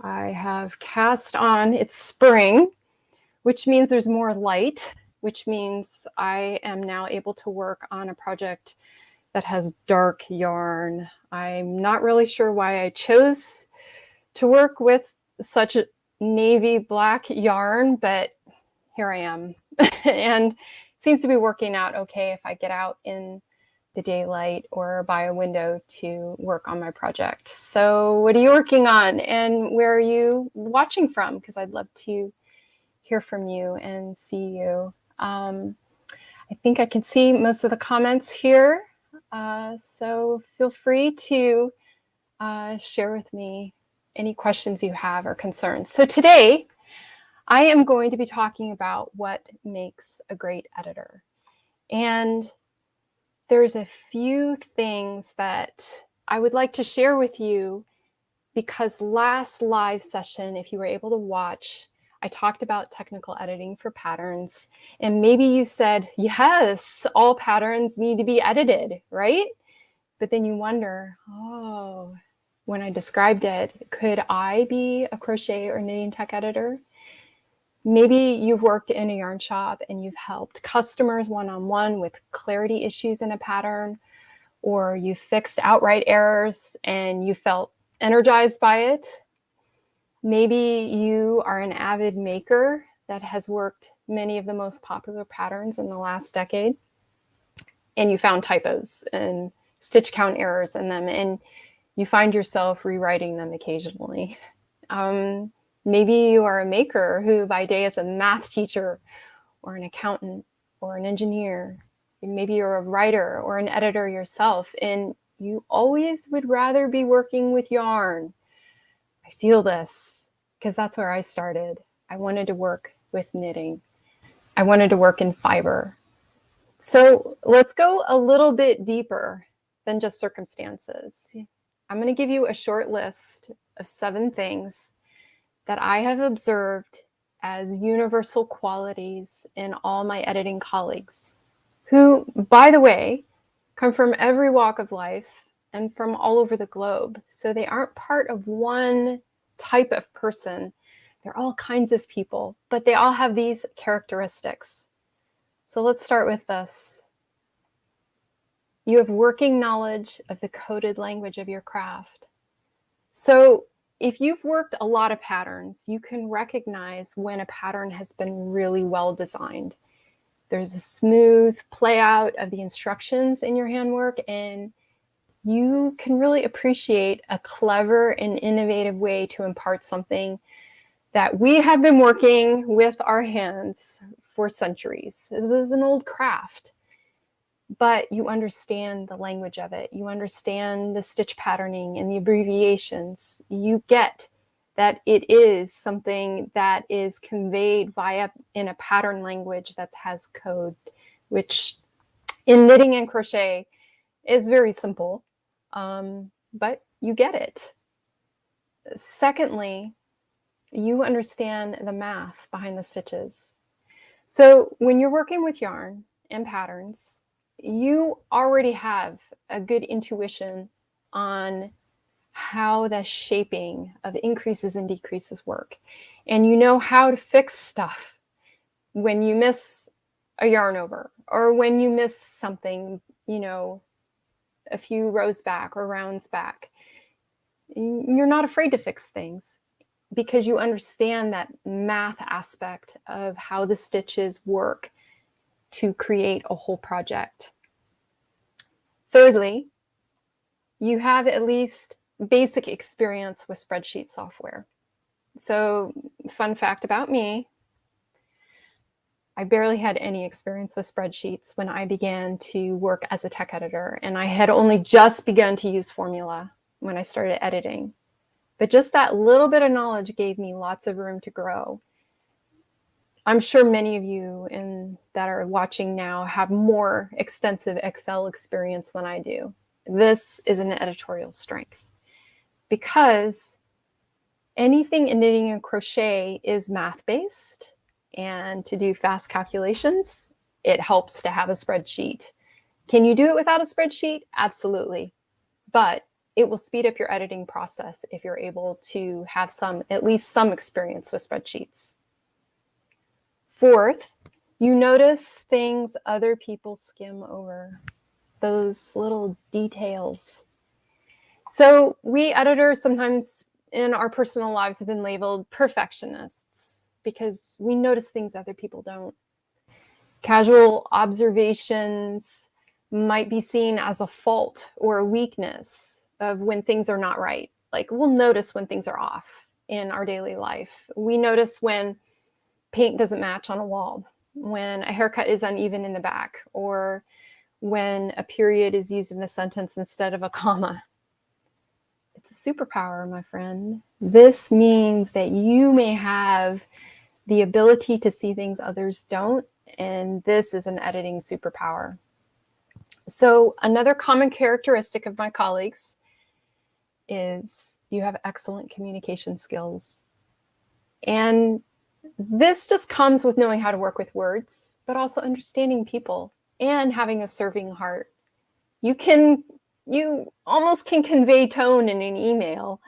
I have cast on, it's spring, which means there's more light, which means I am now able to work on a project that has dark yarn. I'm not really sure why I chose to work with such a navy black yarn, but here I am. And it seems to be working out okay if I get out in the daylight or by a window to work on my project. So what are you working on and where are you watching from? Because I'd love to hear from you and see you. I think I can see most of the comments here. So feel free to share with me any questions you have or concerns. So today I am going to be talking about what makes a great editor. And there's a few things that I would like to share with you because last live session, if you were able to watch, I talked about technical editing for patterns. And maybe you said, yes, all patterns need to be edited, right? But then you wonder, oh, when I described it, could I be a crochet or knitting tech editor? Maybe you've worked in a yarn shop and you've helped customers one-on-one with clarity issues in a pattern, or you fixed outright errors and you felt energized by it. Maybe you are an avid maker that has worked many of the most popular patterns in the last decade, and you found typos and stitch count errors in them, and you find yourself rewriting them occasionally. Maybe you are a maker who by day is a math teacher or an accountant or an engineer. Maybe you're a writer or an editor yourself, and you always would rather be working with yarn. I feel this because that's where I started. I wanted to work with knitting. I wanted to work in fiber. So let's go a little bit deeper than just circumstances. I'm going to give you a short list of 7 things that I have observed as universal qualities in all my editing colleagues, who, by the way, come from every walk of life and from all over the globe. So they aren't part of one type of person. They're all kinds of people, but they all have these characteristics. So let's start with this. You have working knowledge of the coded language of your craft. So if you've worked a lot of patterns, you can recognize when a pattern has been really well designed. There's a smooth play out of the instructions in your handwork, and you can really appreciate a clever and innovative way to impart something that we have been working with our hands for centuries. This is an old craft, but you understand the language of it. You understand the stitch patterning and the abbreviations. You get that it is something that is conveyed in a pattern language that has code, which in knitting and crochet is very simple, but you get it. Secondly, you understand the math behind the stitches. So when you're working with yarn and patterns, you already have a good intuition on how the shaping of increases and decreases work. And you know how to fix stuff when you miss a yarn over or when you miss something, a few rows back or rounds back. You're not afraid to fix things because you understand that math aspect of how the stitches work to create a whole project. Thirdly, you have at least basic experience with spreadsheet software. So, fun fact about me, I barely had any experience with spreadsheets when I began to work as a tech editor, and I had only just begun to use Formula when I started editing. But just that little bit of knowledge gave me lots of room to grow. I'm sure many of you that are watching now have more extensive Excel experience than I do. This is an editorial strength because anything in knitting and crochet is math-based, and to do fast calculations, it helps to have a spreadsheet. Can you do it without a spreadsheet? Absolutely. But it will speed up your editing process if you're able to have at least some experience with spreadsheets. Fourth, you notice things other people skim over, those little details. So we editors sometimes in our personal lives have been labeled perfectionists because we notice things other people don't. Casual observations might be seen as a fault or a weakness of when things are not right. Like we'll notice when things are off in our daily life. We notice when paint doesn't match on a wall, when a haircut is uneven in the back, or when a period is used in a sentence instead of a comma. It's a superpower, my friend. This means that you may have the ability to see things others don't, and this is an editing superpower. So another common characteristic of my colleagues is you have excellent communication skills. And this just comes with knowing how to work with words, but also understanding people and having a serving heart. You almost can convey tone in an email,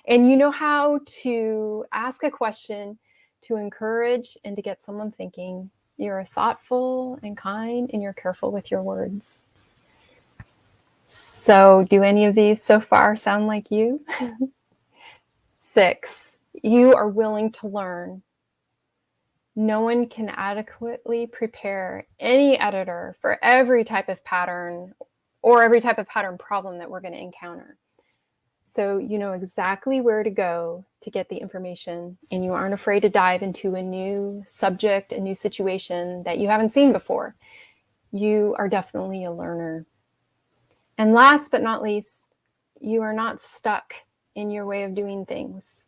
and you know how to ask a question to encourage and to get someone thinking. You're thoughtful and kind, and you're careful with your words. So do any of these so far sound like you? 6, you are willing to learn. No one can adequately prepare any editor for every type of pattern or every type of pattern problem that we're going to encounter. So you know exactly where to go to get the information, and you aren't afraid to dive into a new subject, a new situation that you haven't seen before. You are definitely a learner. And last but not least, you are not stuck in your way of doing things.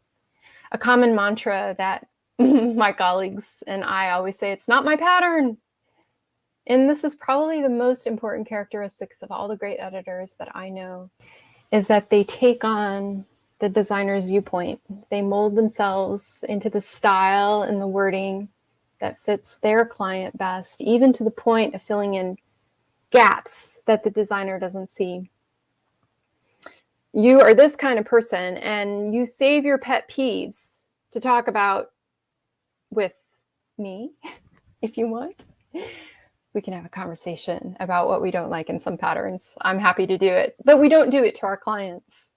A common mantra that my colleagues and I always say, it's not my pattern. And this is probably the most important characteristics of all the great editors that I know, is that they take on the designer's viewpoint. They mold themselves into the style and the wording that fits their client best, even to the point of filling in gaps that the designer doesn't see. You are this kind of person, and you save your pet peeves to talk about with me if you want. We can have a conversation about what we don't like in some patterns. I'm happy to do it, but we don't do it to our clients.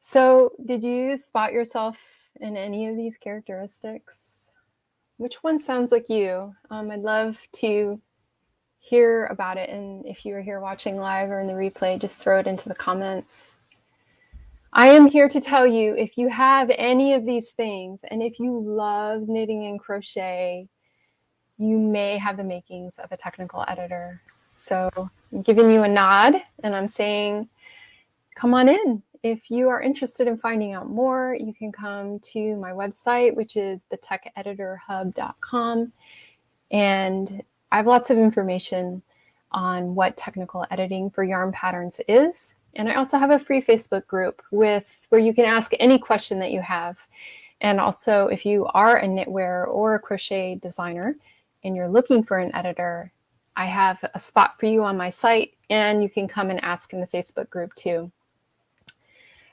So did you spot yourself in any of these characteristics? Which one sounds like you? I'd love to hear about it. And if you are here watching live or in the replay, just throw it into the comments. I am here to tell you, if you have any of these things, and if you love knitting and crochet, you may have the makings of a technical editor. So I'm giving you a nod, and I'm saying, come on in. If you are interested in finding out more, you can come to my website, which is thetecheditorhub.com. And I have lots of information on what technical editing for yarn patterns is. And I also have a free Facebook group where you can ask any question that you have. And also, if you are a knitwear or a crochet designer and you're looking for an editor, I have a spot for you on my site, and you can come and ask in the Facebook group too.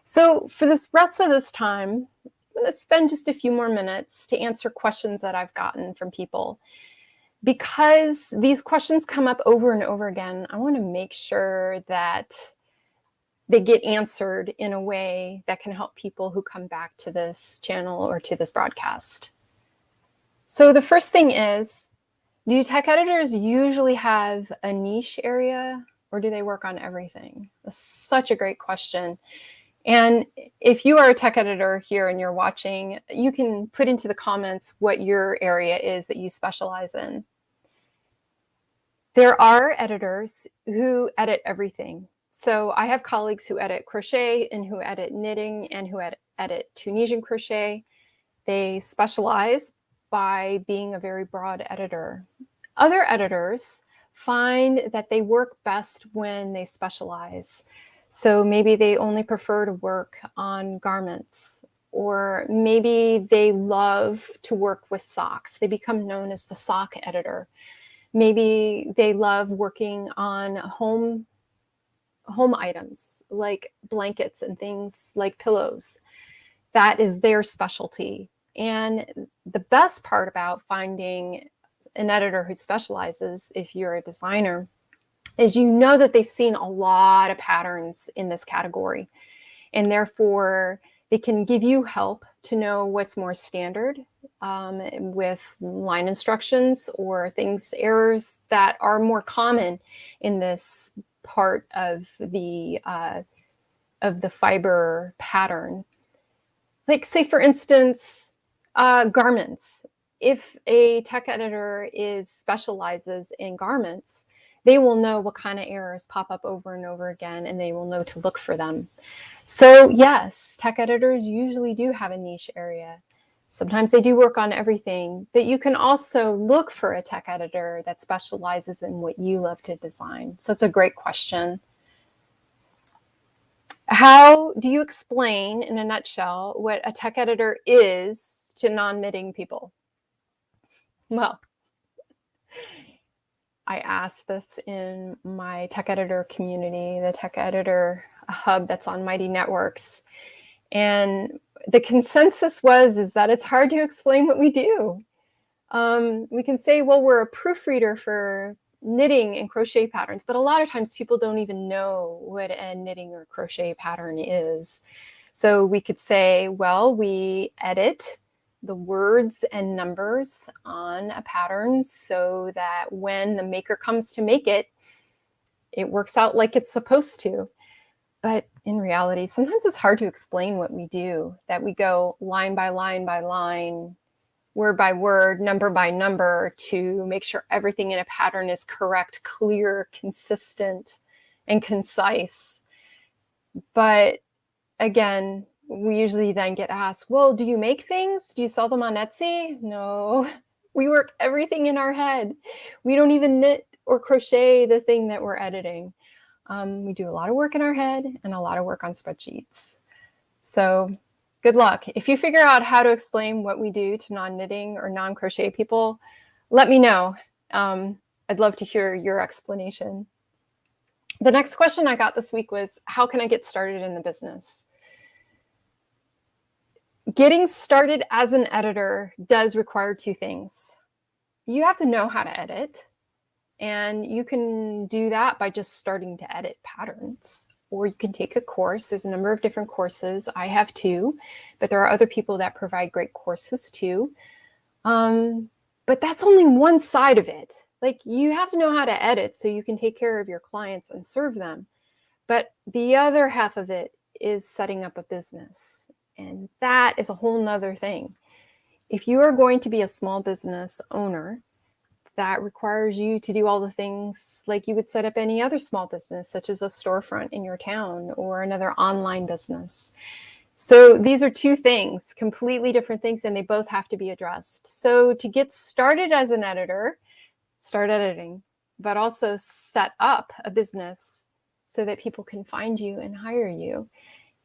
So for this rest of this time, I'm going to spend just a few more minutes to answer questions that I've gotten from people. Because these questions come up over and over again, I want to make sure that they get answered in a way that can help people who come back to this channel or to this broadcast. So the first thing is, do tech editors usually have a niche area, or do they work on everything? That's such a great question. And if you are a tech editor here and you're watching, you can put into the comments what your area is that you specialize in. There are editors who edit everything. So I have colleagues who edit crochet and who edit knitting and who edit Tunisian crochet. They specialize by being a very broad editor. Other editors find that they work best when they specialize. So maybe they only prefer to work on garments, or maybe they love to work with socks. They become known as the sock editor. Maybe they love working on home home items like blankets and things like pillows. That is their specialty. And the best part about finding an editor who specializes, if you're a designer, is you know that they've seen a lot of patterns in this category. And therefore, they can give you help to know what's more standard with line instructions or errors that are more common in this part of the fiber pattern. Like, say, for instance, garments. If a tech editor specializes in garments, they will know what kind of errors pop up over and over again, and they will know to look for them. So yes, tech editors usually do have a niche area. Sometimes they do work on everything, but you can also look for a tech editor that specializes in what you love to design. So it's a great question. How do you explain, in a nutshell, what a tech editor is to non-knitting people? Well, I asked this in my tech editor community, the tech editor hub that's on Mighty Networks. And the consensus is that it's hard to explain what we do. We can say, well, we're a proofreader for knitting and crochet patterns, but a lot of times people don't even know what a knitting or crochet pattern is. So we could say, well, we edit the words and numbers on a pattern so that when the maker comes to make it, it works out like it's supposed to. But in reality, sometimes it's hard to explain what we do, that we go line by line by line, word by word, number by number to make sure everything in a pattern is correct, clear, consistent, and concise. But again, we usually then get asked, well, do you make things? Do you sell them on Etsy? No, we work everything in our head. We don't even knit or crochet the thing that we're editing. We do a lot of work in our head and a lot of work on spreadsheets. So good luck. If you figure out how to explain what we do to non-knitting or non-crochet people, let me know. I'd love to hear your explanation. The next question I got this week was, how can I get started in the business? Getting started as an editor does require two things. You have to know how to edit, and you can do that by just starting to edit patterns. Or you can take a course. There's a number of different courses. I have two, but there are other people that provide great courses too. But that's only one side of it. Like, you have to know how to edit so you can take care of your clients and serve them. But the other half of it is setting up a business. And that is a whole nother thing. If you are going to be a small business owner, that requires you to do all the things like you would set up any other small business, such as a storefront in your town or another online business. So these are two things, completely different things, and they both have to be addressed. So to get started as an editor, start editing, but also set up a business so that people can find you and hire you.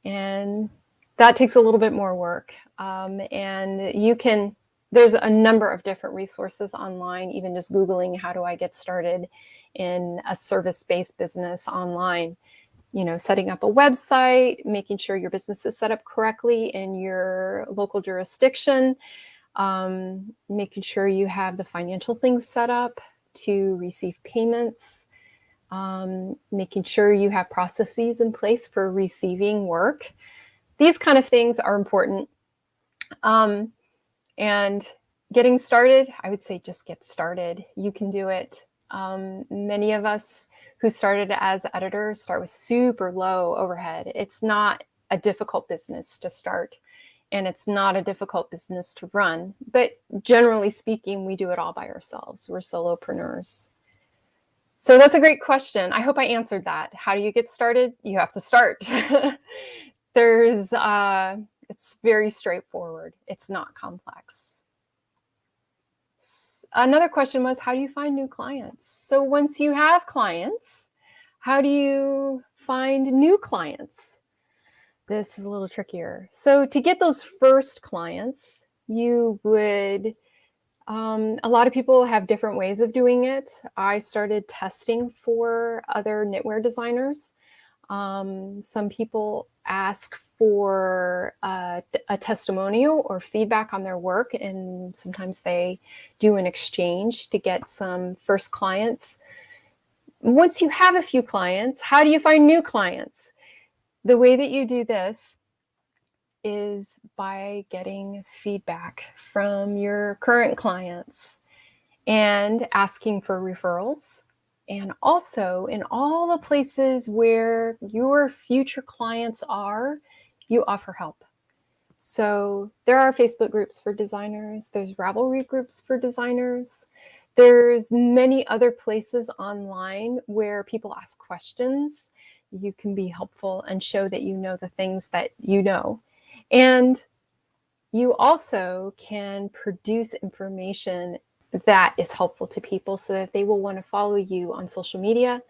And that takes a little bit more work. And there's a number of different resources online, even just Googling, how do I get started in a service-based business online? Setting up a website, making sure your business is set up correctly in your local jurisdiction, making sure you have the financial things set up to receive payments, making sure you have processes in place for receiving work. These kind of things are important. And getting started, I would say just get started. You can do it. Many of us who started as editors start with super low overhead. It's not a difficult business to start, and it's not a difficult business to run. But generally speaking, we do it all by ourselves. We're solopreneurs. So that's a great question. I hope I answered that. How do you get started? You have to start. It's very straightforward. It's not complex. Another question was, how do you find new clients? So once you have clients, how do you find new clients? This is a little trickier. So to get those first clients, you would, a lot of people have different ways of doing it. I started testing for other knitwear designers. Some people ask for a testimonial or feedback on their work, and sometimes they do an exchange to get some first clients. Once you have a few clients, how do you find new clients? The way that you do this is by getting feedback from your current clients and asking for referrals. And also, in all the places where your future clients are, you offer help. So there are Facebook groups for designers, there's Ravelry groups for designers, there's many other places online where people ask questions. You can be helpful and show that you know the things that you know. And you also can produce information that is helpful to people so that they will want to follow you on social media.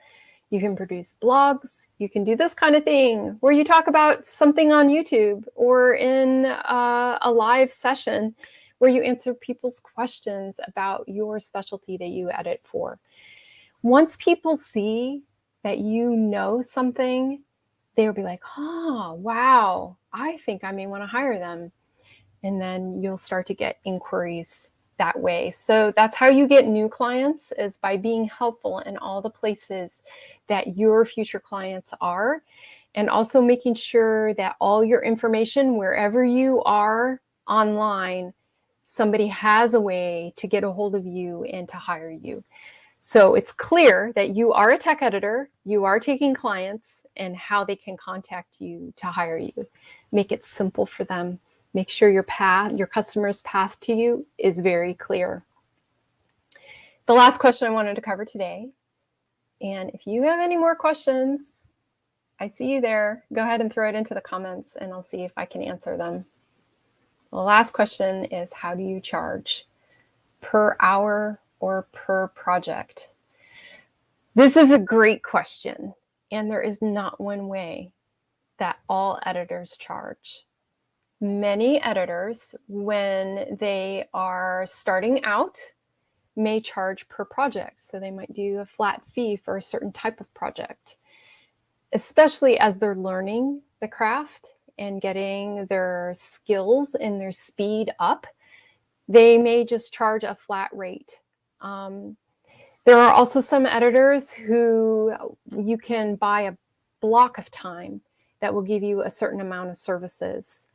You can produce blogs. You can do this kind of thing where you talk about something on YouTube or in a live session where you answer people's questions about your specialty that you edit for. Once people see that you know something, they'll be like, oh, wow, I think I may want to hire them. And then you'll start to get inquiries that way. So that's how you get new clients, is by being helpful in all the places that your future clients are, and also making sure that all your information, wherever you are online, somebody has a way to get a hold of you and to hire you. So it's clear that you are a tech editor, you are taking clients, and how they can contact you to hire you. Make it simple for them. Make sure your customer's path to you is very clear. The last question I wanted to cover today, and if you have any more questions, I see you there. Go ahead and throw it into the comments and I'll see if I can answer them. The last question is, how do you charge? Per hour or per project? This is a great question, and there is not one way that all editors charge. Many editors, when they are starting out, may charge per project. So they might do a flat fee for a certain type of project, especially as they're learning the craft and getting their skills and their speed up. They may just charge a flat rate. There are also some editors who you can buy a block of time that will give you a certain amount of services.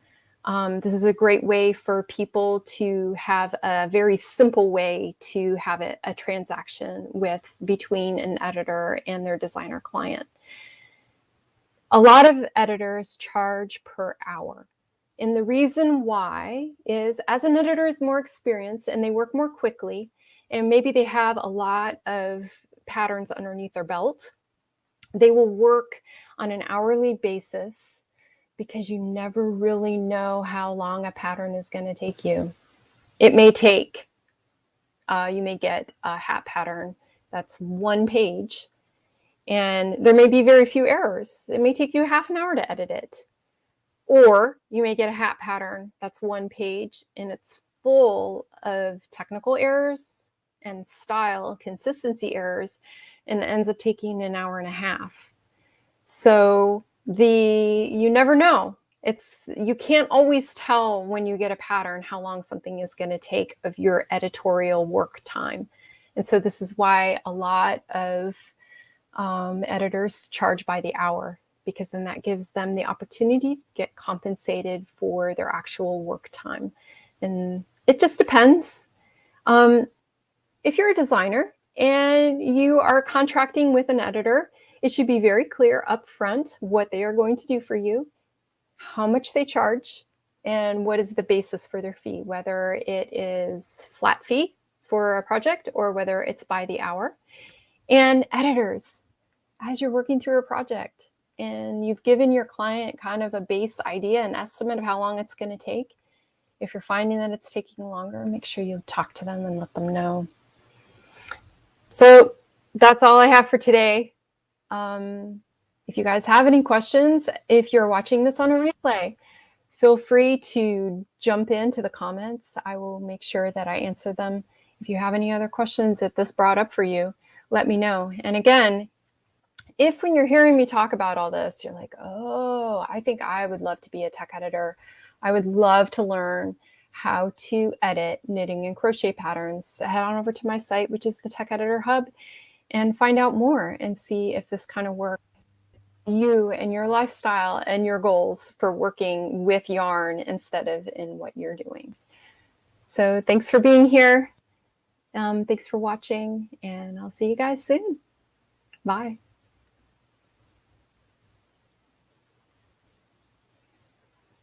This is a great way for people to have a very simple way to have a transaction between an editor and their designer client. A lot of editors charge per hour. And the reason why is, as an editor is more experienced and they work more quickly, and maybe they have a lot of patterns underneath their belt, they will work on an hourly basis, because you never really know how long a pattern is going to take you. It may take, you may get a hat pattern that's 1 page, and there may be very few errors. It may take you half an hour to edit it. Or you may get a hat pattern that's 1 page and it's full of technical errors and style consistency errors, and it ends up taking an hour and a half. So you never know. You can't always tell when you get a pattern how long something is going to take of your editorial work time. And so this is why a lot of editors charge by the hour, because then that gives them the opportunity to get compensated for their actual work time. And it just depends. If you're a designer and you are contracting with an editor, it should be very clear up front what they are going to do for you, how much they charge, and what is the basis for their fee, whether it is flat fee for a project or whether it's by the hour. And editors, as you're working through a project and you've given your client kind of a base idea, an estimate of how long it's going to take, if you're finding that it's taking longer, make sure you talk to them and let them know. So that's all I have for today. If you guys have any questions, if you're watching this on a replay, feel free to jump into the comments. I will make sure that I answer them. If you have any other questions that this brought up for you, let me know. And again, if when you're hearing me talk about all this, you're like, oh, I think I would love to be a tech editor. I would love to learn how to edit knitting and crochet patterns. Head on over to my site, which is the Tech Editor Hub, and find out more and see if this kind of work you and your lifestyle and your goals for working with yarn instead of in what you're doing. So thanks for being here. Thanks for watching, and I'll see you guys soon. Bye.